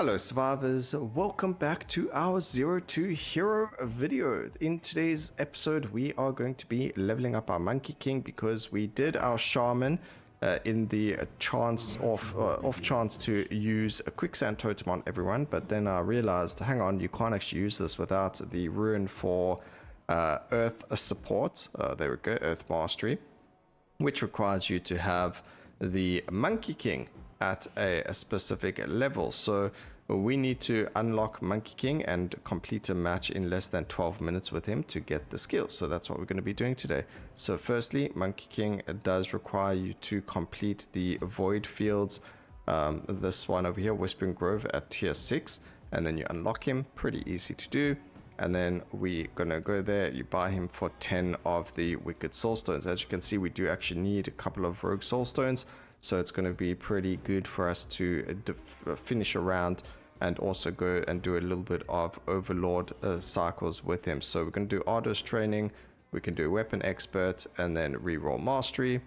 Hello survivors, welcome back to our 02 hero video. In today's episode we are going to be leveling up our Monkey King because we did our shaman in the off chance to use a quicksand totem on everyone, but then I realized, hang on, you can't actually use this without the rune for earth support. There we go, earth mastery, which requires you to have the Monkey King at a specific level. So we need to unlock Monkey King and complete a match in less than 12 minutes with him to get the skill. So that's what we're going to be doing today. So firstly, Monkey King does require you to complete the void fields, this one over here, Whispering Grove, at tier 6, and then you unlock him. Pretty easy to do. And then we're gonna go there, you buy him for 10 of the wicked Soulstones. As you can see, we do actually need a couple of rogue Soulstones, so it's going to be pretty good for us to finish a round and also go and do a little bit of Overlord cycles with him. So we're going to do Ardos training, we can do Weapon Expert, and then reroll Mastery.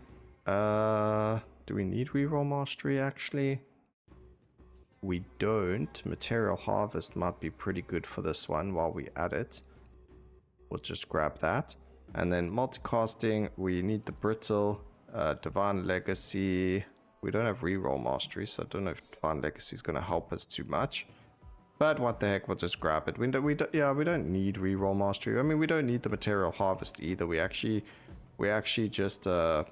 Do we need reroll Mastery actually? We don't. Material Harvest might be pretty good for this one while we add it. We'll just grab that. And then multicasting, we need the Brittle, Divine Legacy. We don't have reroll Mastery, so I don't know if Divine Legacy is going to help us too much. But what the heck, we'll just grab it. We don't need reroll Mastery. I mean, we don't need the Material Harvest either. We actually just yeah,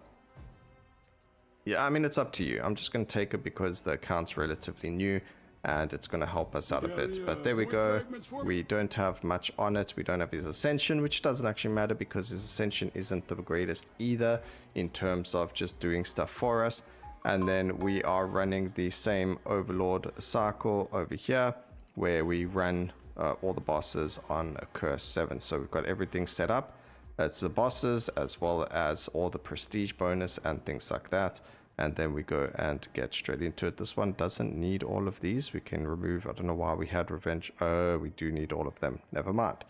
I mean, it's up to you. I'm just going to take it because the account's relatively new and it's going to help us out a bit. But there we go. We don't have much on it. We don't have his Ascension, which doesn't actually matter because his Ascension isn't the greatest either in terms of just doing stuff for us. And then we are running the same Overlord cycle over here where we run all the bosses on a curse 7. So we've got everything set up. It's the bosses as well as all the prestige bonus and things like that. And then we go and get straight into it. This one doesn't need all of these. We can remove, I don't know why we had revenge. Oh, we do need all of them. Never mind.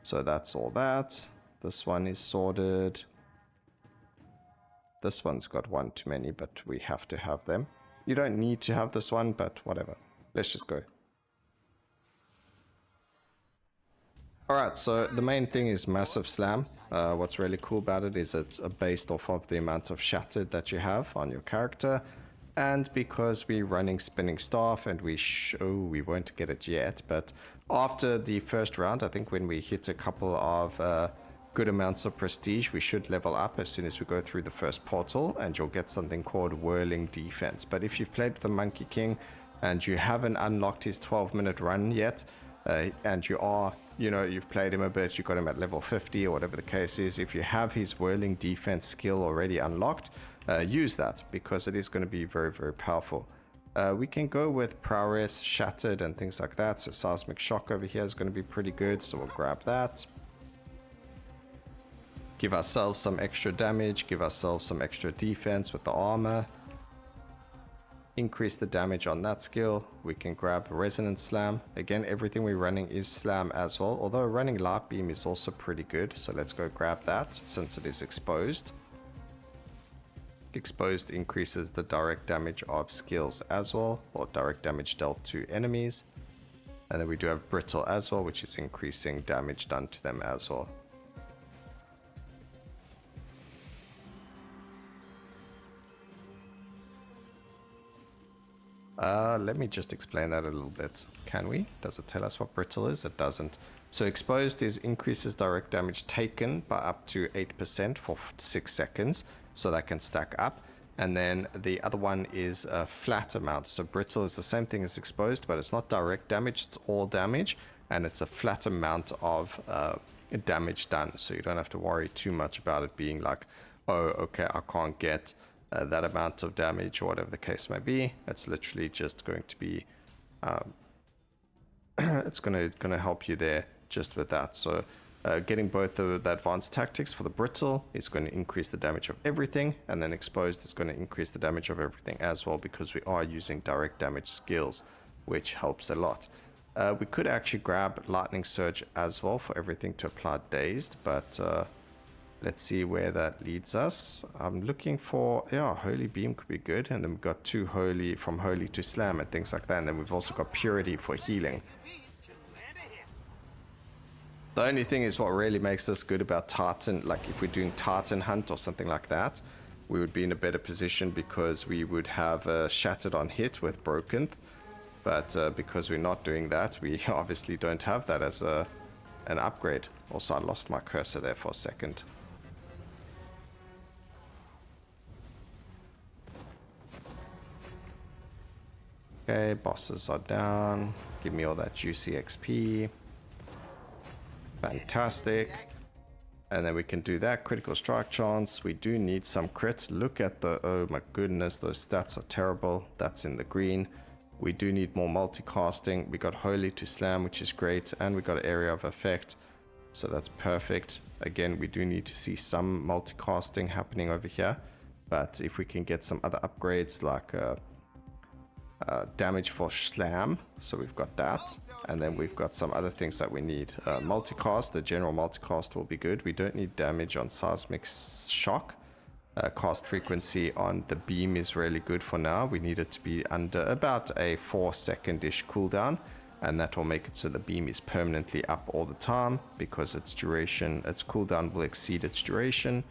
So that's all that. This one is sorted. This one's got one too many, but we have to have them. You don't need to have this one, but whatever. Let's just go. Alright, so the main thing is Massive Slam. What's really cool about it is it's based off of the amount of Shattered that you have on your character. And because we're running Spinning Staff and we won't get it yet, but after the first round, I think when we hit a couple of good amounts of prestige, we should level up as soon as we go through the first portal, and you'll get something called Whirling Defense. But if you've played with the Monkey King and you haven't unlocked his 12-minute run yet, and you are, you've played him a bit, you got him at level 50 or whatever the case is, if you have his Whirling Defense skill already unlocked, use that because it is going to be very, very powerful. We can go with Prowess, Shattered, and things like that. So Seismic Shock over here is going to be pretty good, so we'll grab that. Give ourselves some extra damage, give ourselves some extra defense with the armor. Increase the damage on that skill. We can grab Resonant Slam. Again, everything we're running is Slam as well, although running Light Beam is also pretty good. So let's go grab that since it is exposed. Exposed increases the direct damage of skills as well, or direct damage dealt to enemies. And then we do have Brittle as well, which is increasing damage done to them as well. Let me just explain that a little bit. Can we? Does it tell us what Brittle is? It doesn't. So exposed is increases direct damage taken by up to 8% for 6 seconds. So that can stack up. And then the other one is a flat amount. So Brittle is the same thing as exposed, but it's not direct damage. It's all damage. And it's a flat amount of damage done. So you don't have to worry too much about it being like, oh, okay, I can't get that amount of damage or whatever the case may be. It's literally just going to be it's gonna help you there just with that. So getting both of the advanced tactics for the Brittle is going to increase the damage of everything, and then exposed is going to increase the damage of everything as well, because we are using direct damage skills, which helps a lot. We could actually grab Lightning Surge as well for everything to apply dazed, but Let's see where that leads us. I'm looking for, yeah, Holy Beam could be good. And then we've got 2 Holy, from Holy to Slam and things like that. And then we've also got Purity for healing. The only thing is what really makes us good about Tartan, like if we're doing Tartan Hunt or something like that, we would be in a better position because we would have Shattered on hit with Broken. But because we're not doing that, we obviously don't have that as an upgrade. Also, I lost my cursor there for a second. Okay, bosses are down. Give me all that juicy XP. Fantastic. And then we can do that. Critical strike chance. We do need some crits. Look at the... Oh my goodness, those stats are terrible. That's in the green. We do need more multicasting. We got Holy to Slam, which is great. And we got Area of Effect. So that's perfect. Again, we do need to see some multicasting happening over here. But if we can get some other upgrades like... damage for Slam, so we've got that, and then we've got some other things that we need. Multicast, the general multicast will be good. We don't need damage on Seismic Shock. Cast frequency on the beam is really good for now. We need it to be under about a 4-second-ish cooldown, and that will make it so the beam is permanently up all the time because its duration, its cooldown will exceed its duration.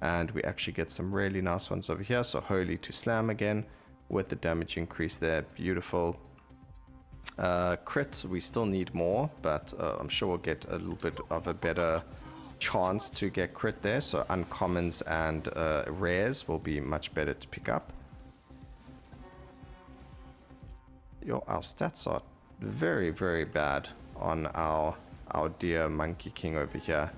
And we actually get some really nice ones over here. So Holy to Slam again, with the damage increase there. Beautiful. Crit, we still need more, but I'm sure we'll get a little bit of a better chance to get crit there. So uncommons and rares will be much better to pick up. Our stats are very, very bad on our dear Monkey King over here.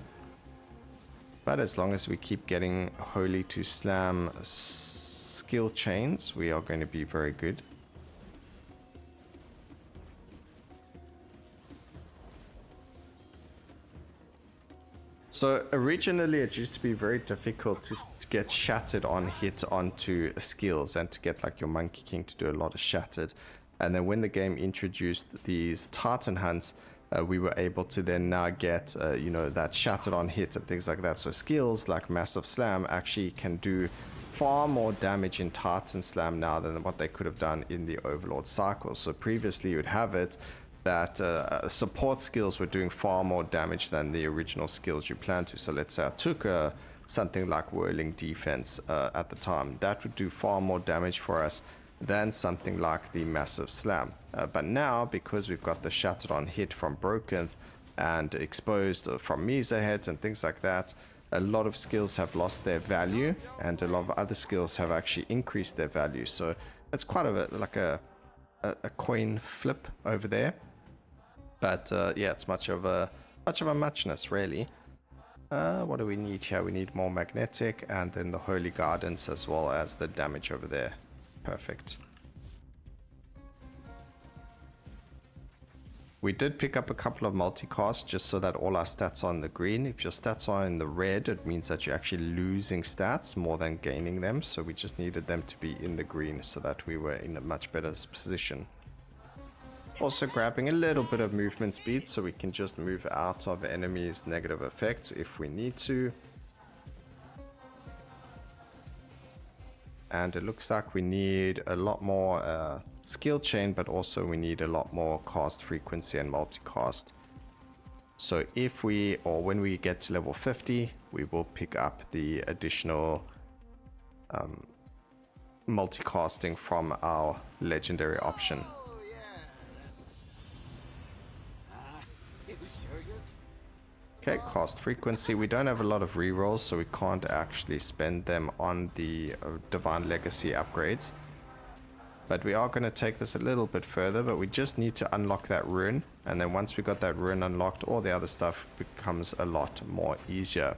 But as long as we keep getting Holy to Slam skill chains, we are going to be very good. So originally it used to be very difficult to get Shattered on hit onto skills and to get like your Monkey King to do a lot of Shattered. And then when the game introduced these Tartan hunts, we were able to then now get, you know, that Shattered on hit and things like that. So skills like Massive Slam actually can do far more damage in Tartan Slam now than what they could have done in the Overlord cycle. So previously you would have it that support skills were doing far more damage than the original skills you planned to. So let's say I took something like Whirling Defense at the time. That would do far more damage for us than something like the Massive Slam. But now, because we've got the Shattered on hit from Broken and Exposed from Mesa heads and things like that, a lot of skills have lost their value and a lot of other skills have actually increased their value. So it's quite like a coin flip over there. But yeah, it's much of a muchness really. What do we need here? We need more magnetic and then the Holy Guidance as well as the damage over there. Perfect. We did pick up a couple of multicasts just so that all our stats are in the green. If your stats are in the red, it means that you're actually losing stats more than gaining them. So we just needed them to be in the green so that we were in a much better position. Also grabbing a little bit of movement speed so we can just move out of enemies' negative effects if we need to. And it looks like we need a lot more skill chain, but also we need a lot more cast frequency and multicast. So if we, or when we get to level 50, we will pick up the additional multicasting from our legendary option. Okay, cast frequency. We don't have a lot of rerolls, so we can't actually spend them on the Divine Legacy upgrades. But we are going to take this a little bit further, but we just need to unlock that rune. And then once we got that rune unlocked, all the other stuff becomes a lot more easier.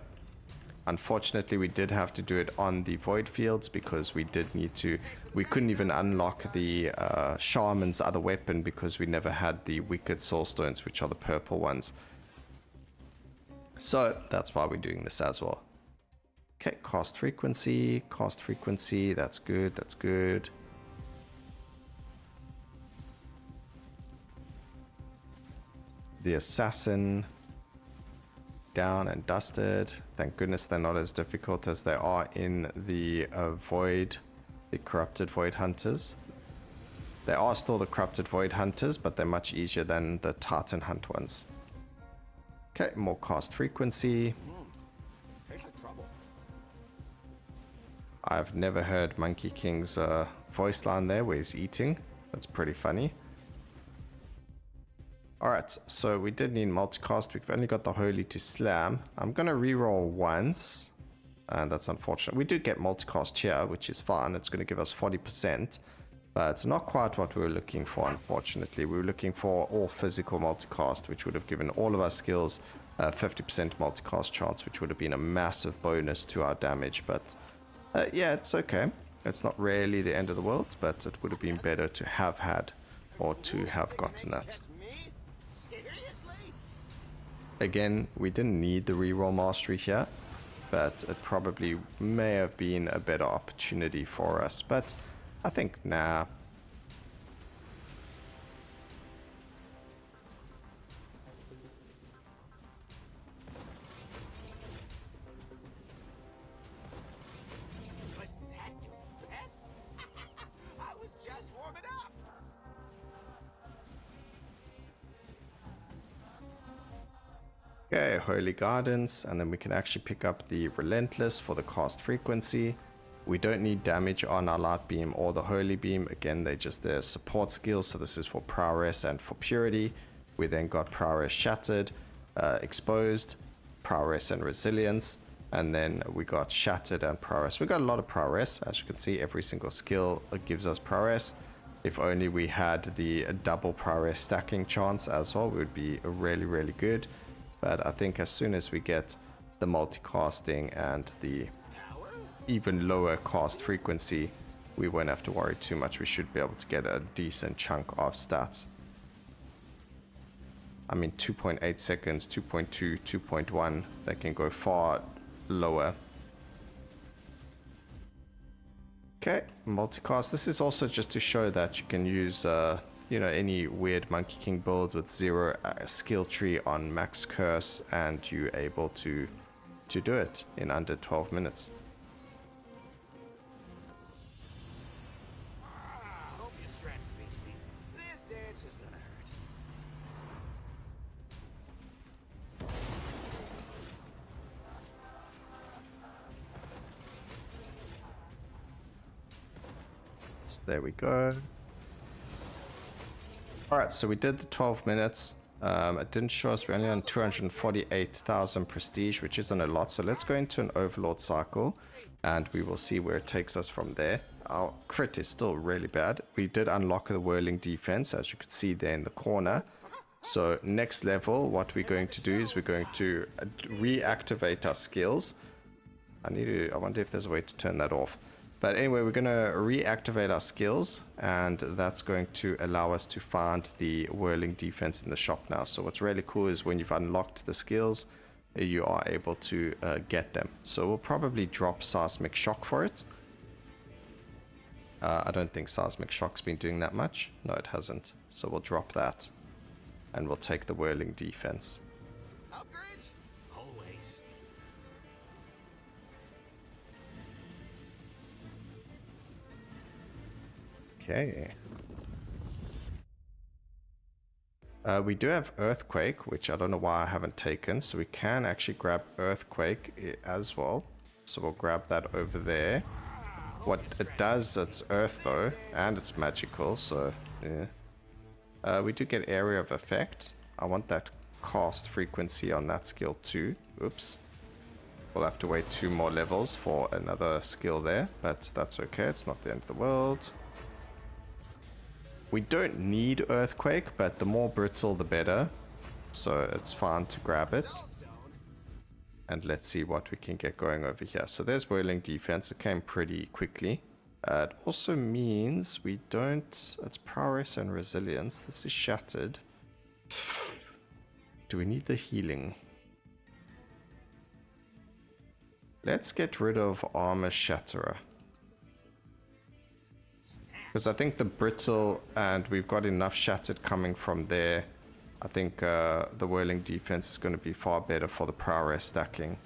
Unfortunately, we did have to do it on the void fields because we couldn't even unlock the Shaman's other weapon because we never had the Wicked Soulstones, which are the purple ones. So that's why we're doing this as well. Okay, cast frequency, that's good, that's good. The assassin. down and dusted. Thank goodness they're not as difficult as they are in the Void, the Corrupted Void Hunters. They are still the Corrupted Void Hunters, but they're much easier than the Titan Hunt ones. Okay, more cast frequency. I've never heard Monkey King's voice line there where he's eating. That's pretty funny. Alright, so we did need multicast. We've only got the Holy to slam. I'm going to reroll once. And that's unfortunate. We do get multicast here, which is fine. It's going to give us 40%. But it's not quite what we were looking for, unfortunately. We were looking for all physical multicast, which would have given all of our skills 50% multicast chance, which would have been a massive bonus to our damage. But yeah, it's okay. It's not really the end of the world, but it would have been better to have had or to have gotten that. Again, we didn't need the reroll mastery here, but it probably may have been a better opportunity for us. But I think, nah. Wasn't that your best? I was just warming up. Okay, Holy Gardens, and then we can actually pick up the Relentless for the cast frequency. We don't need damage on our Light Beam or the Holy Beam. Again, they're just their support skills, so this is for Prowess and for Purity. We then got Prowess Shattered, Exposed, Prowess and Resilience, and then we got Shattered and Prowess. We got a lot of Prowess. As you can see, every single skill gives us Prowess. If only we had the double Prowess stacking chance as well, we would be really, really good. But I think as soon as we get the multicasting and the even lower cast frequency, we won't have to worry too much. We should be able to get a decent chunk of stats. I mean, 2.8 seconds, 2.2, 2.1, they can go far lower. Okay, multicast. This is also just to show that you can use you know, any weird Monkey King build with 0 skill tree on max curse, and you're able to do it in under 12 minutes. Hope you're strapped, Beastie. This dance is gonna hurt. So there we go. Alright, so we did the 12 minutes. It didn't show us, we're only on 248,000 prestige, which isn't a lot. So let's go into an Overlord cycle and we will see where it takes us from there. Our crit is still really bad. We did unlock the whirling defense, as you can see there in the corner. So next level, what we're going to do is we're going to reactivate our skills. I wonder if there's a way to turn that off. But anyway, we're going to reactivate our skills, and that's going to allow us to find the whirling defense in the shop now. So what's really cool is when you've unlocked the skills, you are able to get them. So we'll probably drop Seismic Shock for it. I don't think Seismic Shock's been doing that much. No, it hasn't. So we'll drop that, and we'll take the whirling defense. Upgrades? Always. Okay. We do have Earthquake, which I don't know why I haven't taken. So we can actually grab Earthquake as well. So we'll grab that over there. What it does, it's Earth though, and it's magical, so yeah. We do get Area of Effect. I want that cast frequency on that skill too. Oops. We'll have to wait 2 more levels for another skill there, but that's okay. It's not the end of the world. We don't need Earthquake, but the more brittle the better. So it's fine to grab it. And let's see what we can get going over here. So there's Whirling Defense. It came pretty quickly. It also means we don't... It's Prowess and Resilience. This is Shattered. Do we need the healing? Let's get rid of Armor Shatterer. Because I think the brittle, and we've got enough shattered coming from there. I think the whirling defense is going to be far better for the prowess stacking.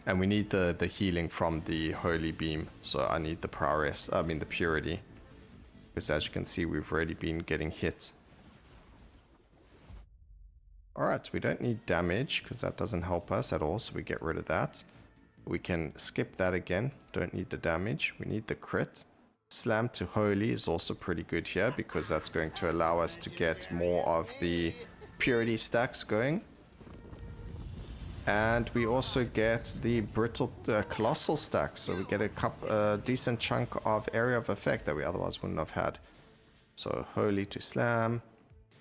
And we need the healing from the holy beam, so I need the prowess, I mean the purity. Because as you can see, we've already been getting hit. Alright, we don't need damage, because that doesn't help us at all, so we get rid of that. We can skip that again, don't need the damage, we need the crit. Slam to holy is also pretty good here, because that's going to allow us to get more of the purity stacks going. And we also get the brittle colossal stack, so we get a decent chunk of area of effect that we otherwise wouldn't have had. So holy to slam,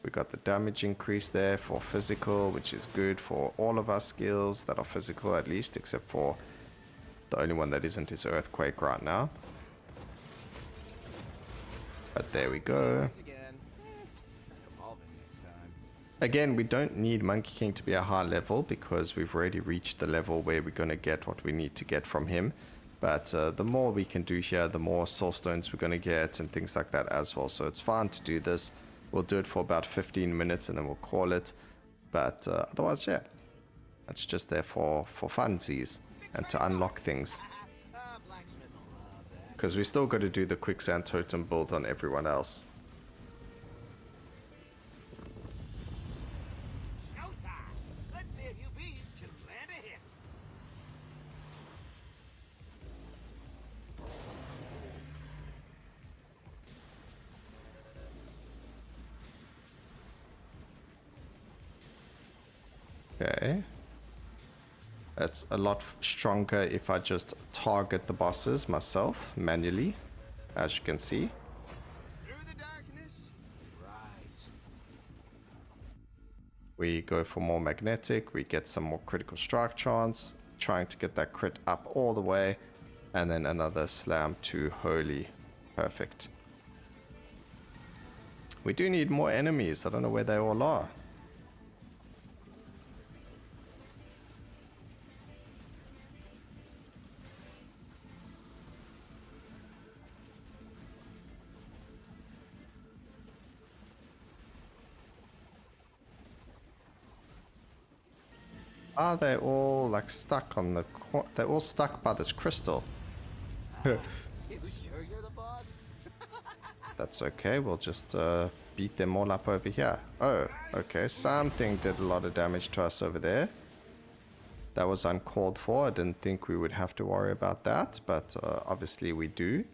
we got the damage increase there for physical, which is good for all of our skills that are physical at least, except for the only one that isn't is earthquake right now. But there we go. Again, we don't need Monkey King to be a high level because we've already reached the level where we're going to get what we need to get from him. But the more we can do here, the more Soulstones we're going to get and things like that as well. So it's fine to do this. We'll do it for about 15 minutes and then we'll call it. But otherwise, yeah, it's just there for funsies and to unlock things. Because we still got to do the quicksand totem build on everyone else. Okay. That's a lot stronger if I just target the bosses myself manually, as you can see. Through the darkness, rise. We go for more magnetic, we get some more critical strike chance, trying to get that crit up all the way, and then another slam to holy. Perfect. We do need more enemies, I don't know where they all are. Are they all like stuck on the they're all stuck by this crystal. You sure you're the boss? That's okay, we'll just beat them all up over here. Oh, okay, something did a lot of damage to us over there. That was uncalled for. I didn't think we would have to worry about that, but obviously we do.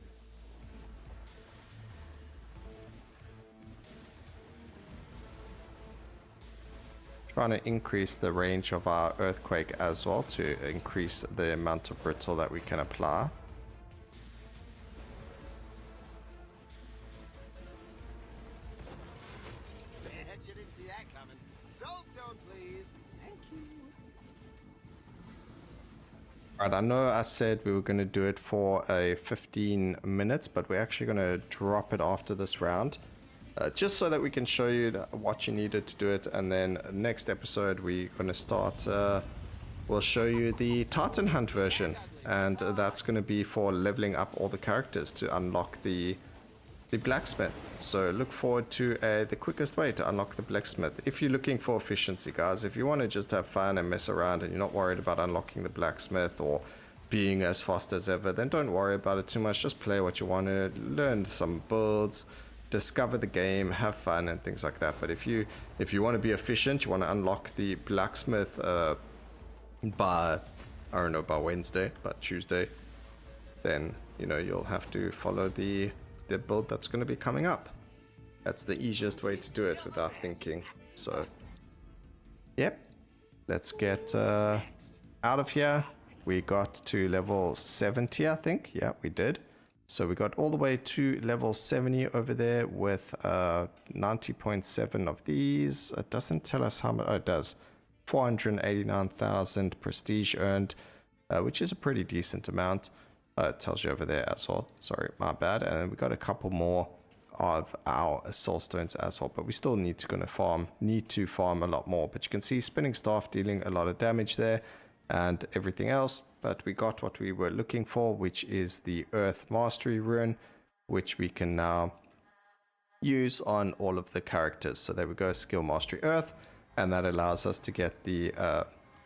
Trying to increase the range of our earthquake as well to increase the amount of brittle that we can apply. Bet you didn't see that coming. Soulstone, please. Thank you. Right, I know I said we were going to do it for a 15 minutes, but we're actually going to drop it after this round. Just so that we can show you what you needed to do it, and then next episode we're going to start, we'll show you the Titan Hunt version, and that's going to be for leveling up all the characters to unlock the blacksmith. So look forward to the quickest way to unlock the blacksmith. If you're looking for efficiency, guys, if you want to just have fun and mess around and you're not worried about unlocking the blacksmith or being as fast as ever, then don't worry about it too much. Just play what you want to, learn some builds, discover the game, have fun and things like that. But if you want to be efficient, you want to unlock the blacksmith by, I don't know, by Wednesday, but Tuesday, then you know you'll have to follow the build that's going to be coming up. That's the easiest way to do it without thinking. So yep, let's get out of here. We got to level 70, I think. Yeah, we did. So we got all the way to level 70 over there with 90.7 of these. It doesn't tell us how much. Oh, it does. 489,000 prestige earned, which is a pretty decent amount. It tells you over there as well. Sorry, my bad. And then we got a couple more of our Soulstones as well, but we still need to farm a lot more. But you can see spinning staff dealing a lot of damage there and everything else. But we got what we were looking for, which is the Earth Mastery rune, which we can now use on all of the characters. So there we go, skill mastery earth, and that allows us to get the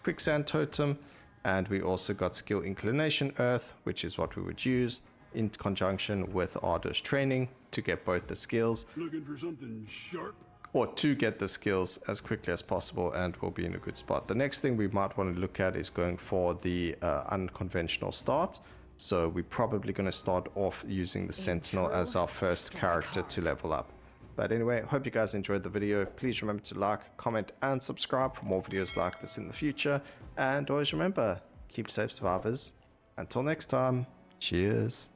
quicksand totem, and we also got skill inclination earth, which is what we would use in conjunction with Ardor's training to get both the skills. Looking for something sharp? Or to get the skills as quickly as possible, and we'll be in a good spot. The next thing we might want to look at is going for the unconventional start. So we're probably going to start off using the Sentinel as our first character to level up. But anyway, hope you guys enjoyed the video. Please remember to like, comment, and subscribe for more videos like this in the future. And always remember, keep safe, survivors. Until next time, cheers.